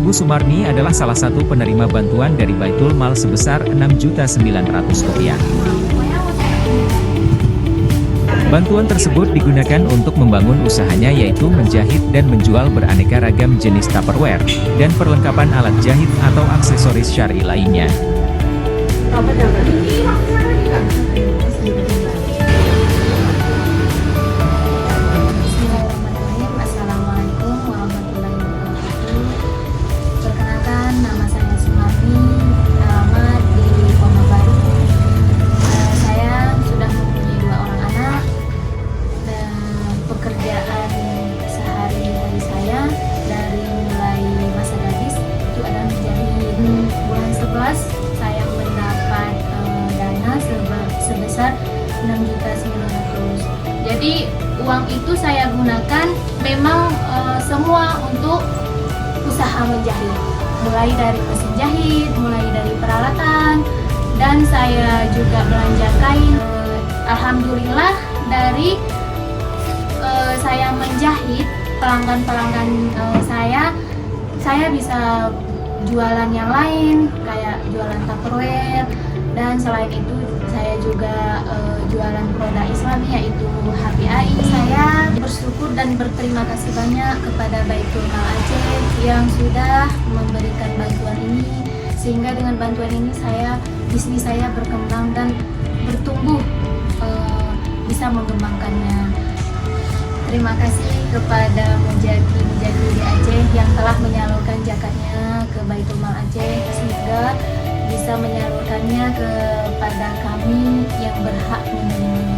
Ibu Sumarni adalah salah satu penerima bantuan dari Baitul Mal sebesar Rp6.900.000. Bantuan tersebut digunakan untuk membangun usahanya, yaitu menjahit dan menjual beraneka ragam jenis Tupperware, dan perlengkapan alat jahit atau aksesoris syar'i lainnya. Bismillahirrahmanirrahim. Assalamualaikum warahmatullahi wabarakatuh. Perkenalkan, nama saya Sumarni, alamat di Pondok Baru. Saya sudah mempunyai 2 orang anak, dan pekerjaan sehari-hari saya dari mulai masa gadis itu adalah menjahit. Bulan 11 saya mendapat dana sebesar 6.900.000. Jadi uang itu saya gunakan memang semua untuk usaha menjahit, mulai dari mesin jahit, mulai dari peralatan, dan saya juga belanja kain. Alhamdulillah dari saya menjahit, pelanggan-pelanggan saya bisa jualan yang lain, kayak jualan Tupperware, dan selain itu saya juga jualan produk Islami, yaitu HPAI. Saya bersyukur dan berterima kasih banyak kepada Baitul Mal Aceh yang sudah memberikan bantuan ini, sehingga dengan bantuan ini bisnis saya berkembang dan bertumbuh, bisa mengembangkannya. Terima kasih kepada Mujaki di Aceh yang telah menyalurkan zakatnya ke Baitul Mal Aceh, sehingga bisa menyalurkannya kepada kami yang berhak menerimanya.